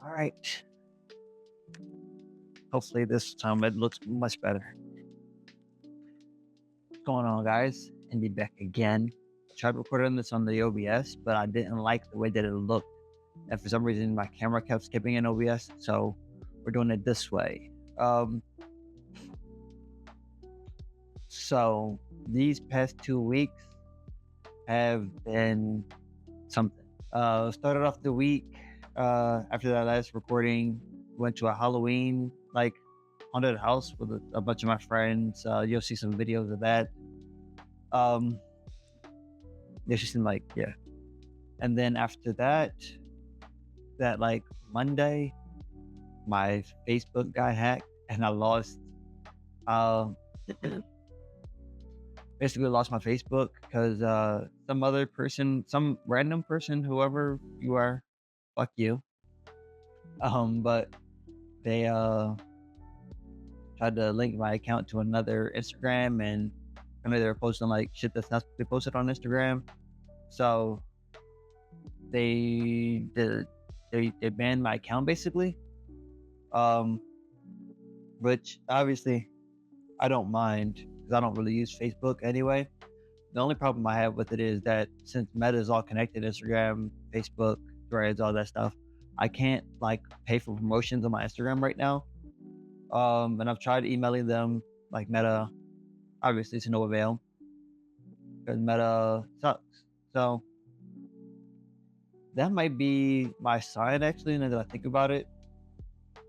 All right. Hopefully this time it looks much better. What's going on, guys? Indi back again. Tried recording this on the OBS, but I didn't like the way that it looked. And for some reason, my camera kept skipping in OBS, so we're doing it this way. So these past 2 weeks have been something. Started off the week after that last recording, went to a Halloween haunted house with a bunch of my friends. You'll see some videos of that. They just seem like, yeah. And then after that Monday, my Facebook got hacked and I lost basically lost my Facebook because some random person, whoever you are, fuck you. But they tried to link my account to another Instagram, and I know they were posting like shit that's not supposed to be posted on Instagram. So they banned my account basically. Which obviously I don't mind because I don't really use Facebook anyway. The only problem I have with it is that since Meta is all connected, Instagram, Facebook, Threads, all that stuff, I can't pay for promotions on my Instagram right now. And I've tried emailing them like Meta, obviously to no avail because Meta sucks. So that might be my sign actually, now that I think about it,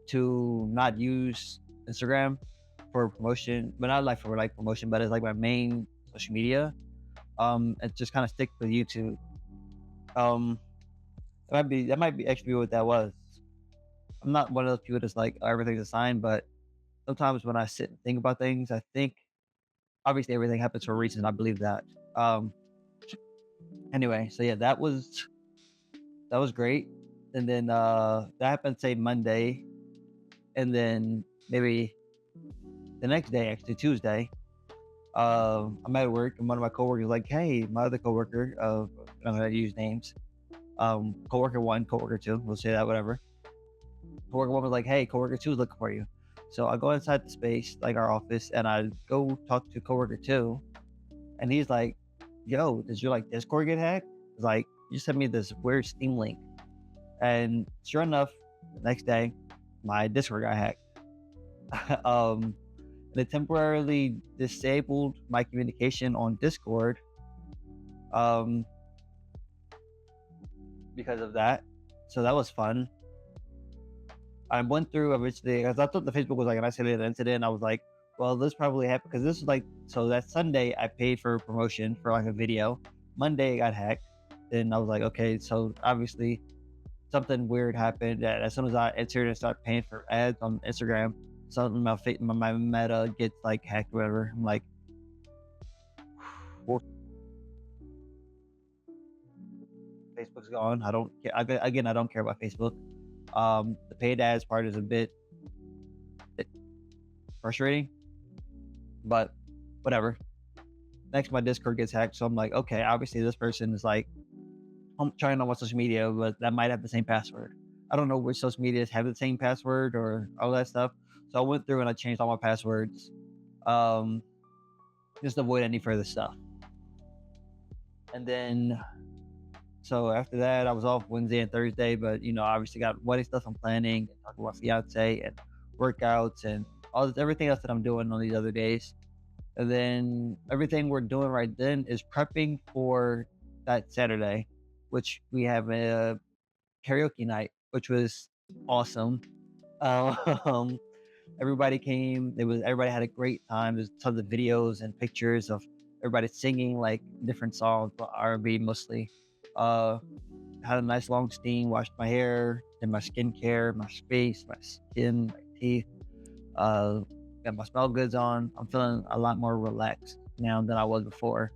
to not use Instagram for promotion, but not like for promotion, but it's like my main social media. And just kind of stick with YouTube. That might be actually what that was. I'm not one of those people that's like, oh, everything's a sign, but sometimes when I sit and think about things, I think obviously everything happens for a reason. I believe that. Anyway, so yeah, that was great. And then that happened say Monday, and then maybe the next day, actually Tuesday, I'm at work and one of my coworkers was like, hey, my other coworker, I'm gonna use names. Coworker one, coworker two, we'll say that, whatever. Coworker one was like, hey, coworker two is looking for you. So I go inside the space, like our office, and I go talk to coworker two, and he's like, yo, did your Discord get hacked? It's like, you sent me this weird Steam link. And sure enough, the next day, my Discord got hacked. They temporarily disabled my communication on Discord because of that. So that was fun. I went through eventually because I thought the Facebook was like an isolated incident. I was like, well, this probably happened because this is so that Sunday I paid for promotion for a video. Monday it got hacked. Then I was like, okay, so obviously something weird happened. That as soon as I entered and started paying for ads on Instagram, something my Meta gets hacked, or whatever. I'm like, Facebook's gone. I don't care. I don't care about Facebook. The paid ads part is a bit frustrating, but whatever. Next, my Discord gets hacked, so I'm like, okay, obviously this person is I'm trying on my social media, but that might have the same password. I don't know which social medias have the same password or all that stuff. So I went through and I changed all my passwords, just to avoid any further stuff. And then, so after that, I was off Wednesday and Thursday, but obviously got wedding stuff I'm planning, and talking about fiance and workouts and everything else that I'm doing on these other days. And then everything we're doing right then is prepping for that Saturday, which we have a karaoke night, which was awesome. Everybody came. Everybody had a great time. There's tons of videos and pictures of everybody singing different songs, but R&B mostly. Had a nice long steam, washed my hair, did my skincare, my face, my skin, my teeth. Got my smell goods on. I'm feeling a lot more relaxed now than I was before,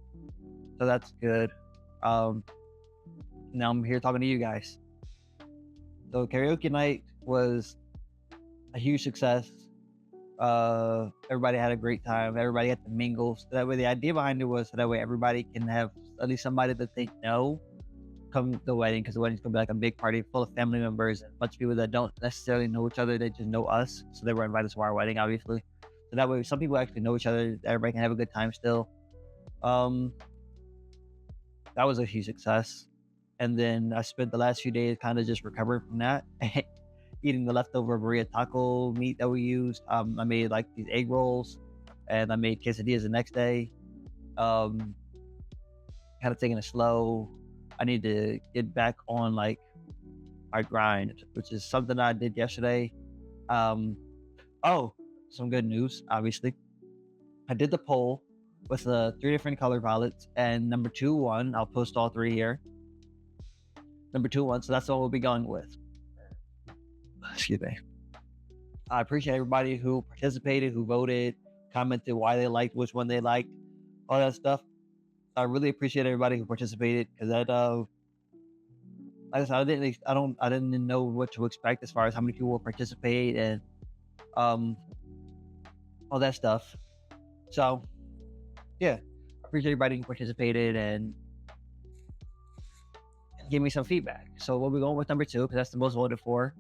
so that's good. Now I'm here talking to you guys. So karaoke night was a huge success. Everybody had a great time. Everybody had to mingle. So that way, the idea behind it was so that way everybody can have at least somebody that they know come to the wedding, because the wedding's gonna be like a big party full of family members and a bunch of people that don't necessarily know each other. They just know us, so they were invited to our wedding, obviously. So that way, some people actually know each other. Everybody can have a good time still. Um, that was a huge success. And then I spent the last few days kind of just recovering from that, eating the leftover burrito taco meat that we used. I made like these egg rolls, and I made quesadillas the next day. Um, kind of taking it slow. I need to get back on like my grind, which is something I did yesterday. Um, oh, some good news, obviously. I did the poll with the 3 different color palettes, and number 2 won. I'll post all 3 here. Number 2 won, so that's what we'll be going with. Excuse me. I appreciate everybody who participated, who voted, commented why they liked which one they liked, all that stuff. I really appreciate everybody who participated, because that like I said, I didn't know what to expect as far as how many people will participate and um all that stuff. So yeah, I appreciate everybody who participated and give me some feedback. So we'll be going with number 2, because that's the most voted for,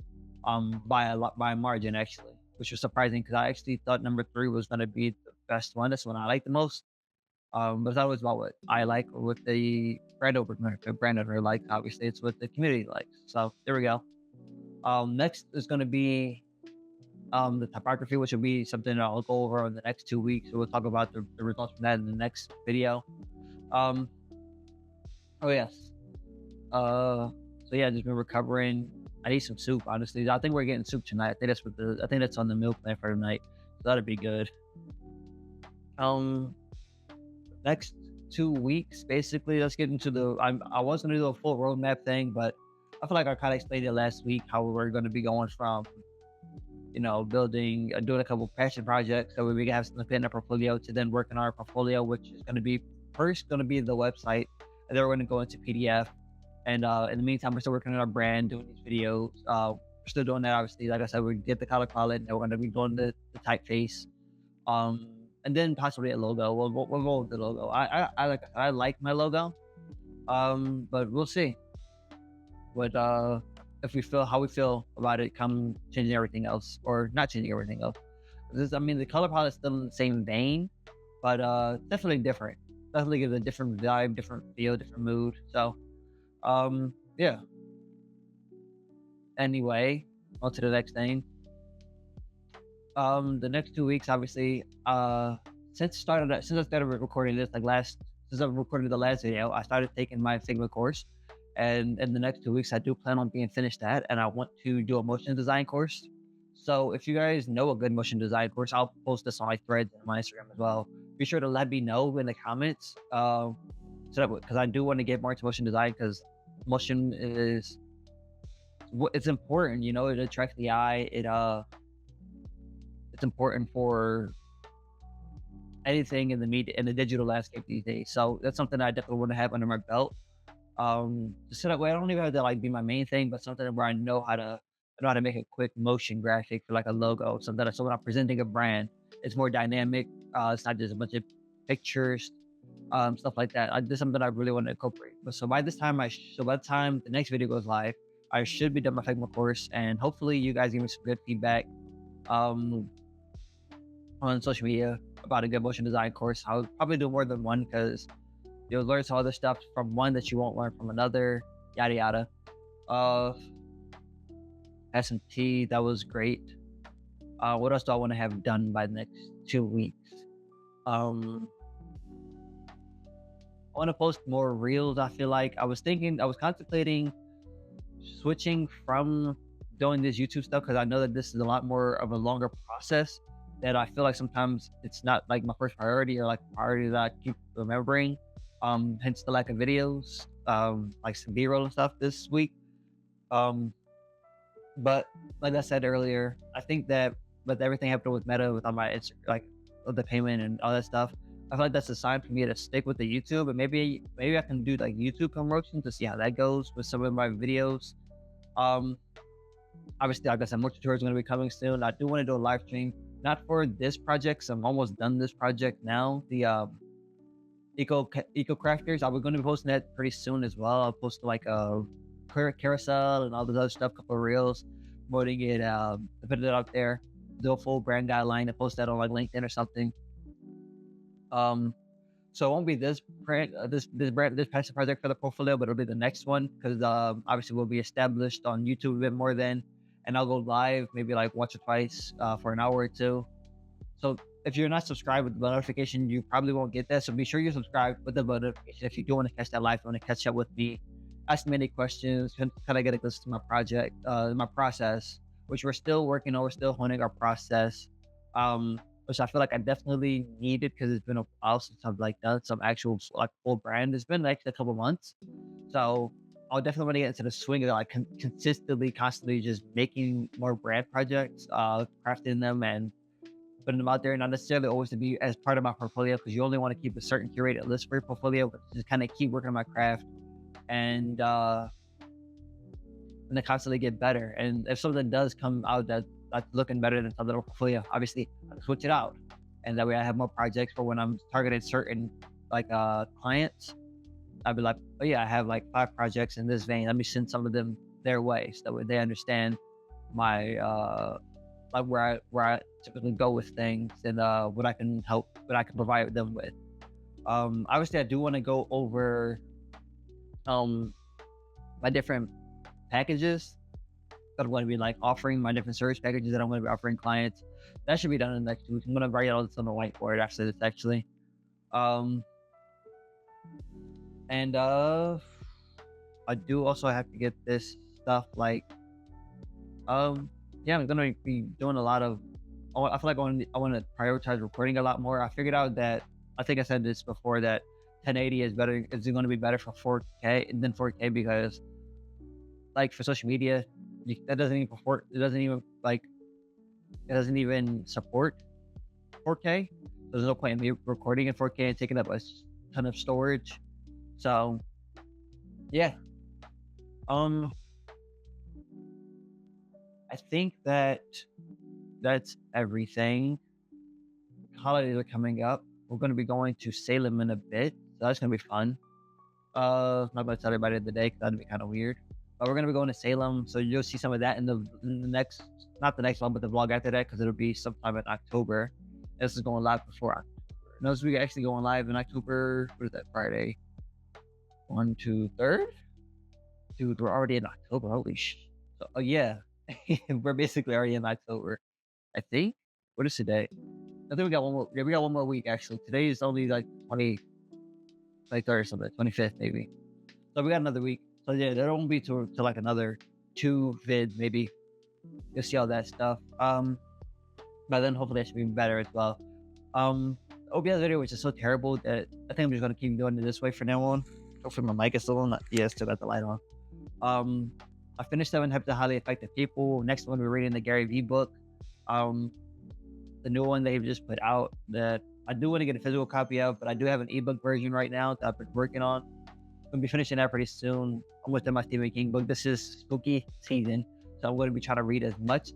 by a margin actually, which was surprising because I actually thought number 3 was gonna be the best one. That's the one I like the most. But it's not always about what I like or what the brand owner likes. Obviously, it's what the community likes. So there we go. Next is going to be the typography, which will be something I'll go over in the next 2 weeks. So we'll talk about the results from that in the next video. Oh yes. So yeah, just been recovering. I need some soup, honestly. I think we're getting soup tonight. I think that's on the meal plan for tonight. So that'll be good. Next 2 weeks, basically, let's get into the. I was gonna do a full roadmap thing, but I feel like I kind of explained it last week how we're gonna be going from, building, doing a couple passion projects so we can have something in our portfolio, to then work on our portfolio, which is gonna be first gonna be the website, and then we're gonna go into PDF. And in the meantime, we're still working on our brand, doing these videos. We're still doing that, obviously. Like I said, we get the color palette, and we're gonna be doing the typeface. And then possibly a logo. We'll roll with the logo. I like my logo. But we'll see what if we feel how we feel about it come changing everything else, or not changing everything else. The color palette's still in the same vein, but definitely different. Definitely gives a different vibe, different feel, different mood. So yeah. Anyway, on to the next thing. The next 2 weeks, obviously, since I started recording this, since I recorded the last video, I started taking my Figma course, and in the next 2 weeks, I do plan on being finished that, and I want to do a motion design course. So if you guys know a good motion design course, I'll post this on my threads and my Instagram as well. Be sure to let me know in the comments, because I do want to get more into motion design, because motion it's important. It attracts the eye. It's important for anything in the media, in the digital landscape these days. So that's something I definitely want to have under my belt. So that way I don't even have to like be my main thing, but something where I know how to make a quick motion graphic for like a logo, something so when I'm presenting a brand, it's more dynamic. It's not just a bunch of pictures, stuff like that. This is something I really want to incorporate. But so by the time the next video goes live, I should be done my Figma course, and hopefully you guys give me some good feedback on social media about a good motion design course. I'll probably do more than one, because you'll learn some other stuff from one that you won't learn from another, yada yada. S&T, that was great. What else do I want to have done by the next 2 weeks? I want to post more reels. I feel like I was contemplating switching from doing this YouTube stuff, because I know that this is a lot more of a longer process, that I feel like sometimes it's not like my first priority, or like priority that I keep remembering. Hence the lack of videos, like some B-roll and stuff this week. But like I said earlier, I think that with everything happening with Meta, with all my like the payment and all that stuff, I feel like that's a sign for me to stick with the YouTube, and maybe I can do like YouTube promotion to see how that goes with some of my videos. Obviously, like I said, more tutorials are going to be coming soon. I do want to do a live stream, not for this project, 'cause I'm almost done this project now. The eco crafters. I was going to be posting that pretty soon as well. I'll post like a carousel and all this other stuff, couple of reels, promoting it, put it out there, do a full brand guideline and post that on like LinkedIn or something. So it won't be this brand, this passion project for the portfolio, but it'll be the next one because obviously we'll be established on YouTube a bit more then, and I'll go live maybe like once or twice for an hour or two. So if you're not subscribed with the notification, you probably won't get that. So be sure you subscribe with the notification if you do want to catch that live, want to catch up with me, ask me any questions, kind of get a glimpse to my project, my process, which we're still working on. We're still honing our process. Which I feel like I definitely needed because it's been a while since I've like done some actual like full brand. It's been like a couple months, so I'll definitely want to get into the swing of like consistently, constantly just making more brand projects, crafting them and putting them out there. Not necessarily always to be as part of my portfolio because you only want to keep a certain curated list for your portfolio, but just kind of keep working on my craft and then constantly get better. And if something does come out that's looking better than some little portfolio, obviously I'll switch it out. And that way I have more projects for when I'm targeting certain like clients. I'd be like, oh yeah, I have like 5 projects in this vein. Let me send some of them their way so that way they understand my like where I typically go with things and what I can provide them with. Obviously I do want to go over my different packages that I'm going to be like offering, my different service packages that I'm going to be offering clients. That should be done in the next 2 weeks. I'm going to write all this on the whiteboard after this actually. And I do also have to get this stuff like yeah, I'm gonna be doing a lot of I feel like I want to prioritize recording a lot more. I figured out that I think I said this before that 1080 is going to be better for 4K than 4K because like for social media that doesn't even support 4K. There's no point in me recording in 4K and taking up a ton of storage. So yeah, I think that's everything. Holidays are coming up. We're going to be going to Salem in a bit, so that's going to be fun. Not going to tell everybody the day because that'd be kind of weird. But we're going to be going to Salem, so you'll see some of that in the next, not the next one, but the vlog after that, because it'll be sometime in October. This is going live before October. No, this week actually going live in October. What is that, Friday? 1, 2, 3rd? Dude, we're already in October. Holy sh! So, oh yeah, we're basically already in October. I think. What is today? I think we got one more. Yeah, we got one more week actually. Today is only like 23rd or something, 25th maybe. So we got another week. So yeah, there won't be to like another 2 vids maybe. You'll see all that stuff. But then hopefully that should be better as well. OBS video, which is so terrible that I think I'm just gonna keep doing it this way from now on. Hopefully my mic is still on. Yeah, still got the light on. I finished 7 Habits of Highly Effective People. Next one, we're reading the Gary Vee book. The new one they've just put out that I do want to get a physical copy of, but I do have an ebook version right now that I've been working on. I'm gonna be finishing that pretty soon. I'm within my Stephen King book. This is spooky season, so I'm going to be trying to read as much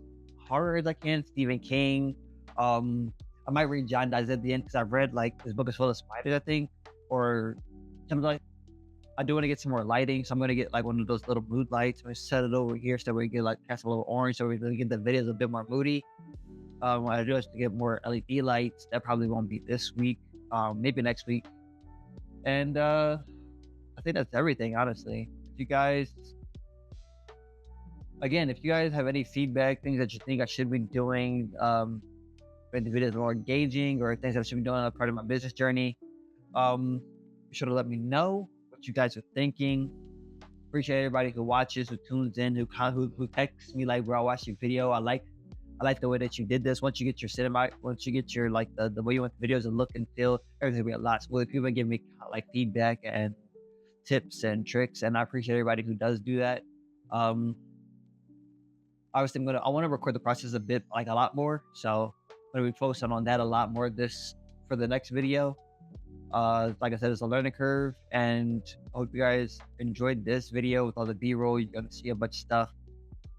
horror as I can. Stephen King. I might read John Dies at the end because I've read like this book is full of spiders, I think, or something like. I do want to get some more lighting, so I'm gonna get like one of those little mood lights. I'm gonna set it over here so we get like cast a little orange, so we can get the videos a bit more moody. What I do is to get more LED lights. That probably won't be this week, maybe next week. And I think that's everything, honestly. If you guys, again, if you guys have any feedback, things that you think I should be doing, if the videos are more engaging, or things that I should be doing as part of my business journey, be sure to let me know what you guys are thinking. Appreciate everybody who watches, who tunes in, who texts me like, bro, I watched your video. I like the way that you did this. Once you get your cinema, once you get your like the way you want the videos to look and feel, everything will be a lot smoother. People give me like feedback and tips and tricks, and I appreciate everybody who does do that. Obviously I want to record the process a bit like a lot more, so I'm gonna be focusing on that a lot more for the next video. Like I said, it's a learning curve, and I hope you guys enjoyed this video with all the B-roll. You're gonna see a bunch of stuff.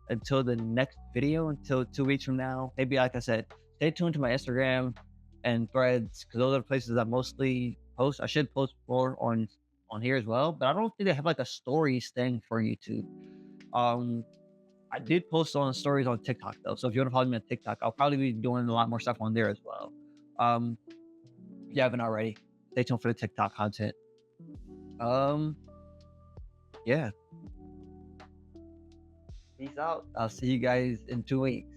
Until the next video, until 2 weeks from now, maybe like I said, stay tuned to my Instagram and Threads, because those are the places I mostly post. I should post more on here as well, but I don't think they have like a stories thing for YouTube. Um, I did post on stories on TikTok though, so if you want to follow me on TikTok, I'll probably be doing a lot more stuff on there as well. Um, if you haven't already, stay tuned for the TikTok content. Um, yeah, peace out. I'll see you guys in 2 weeks.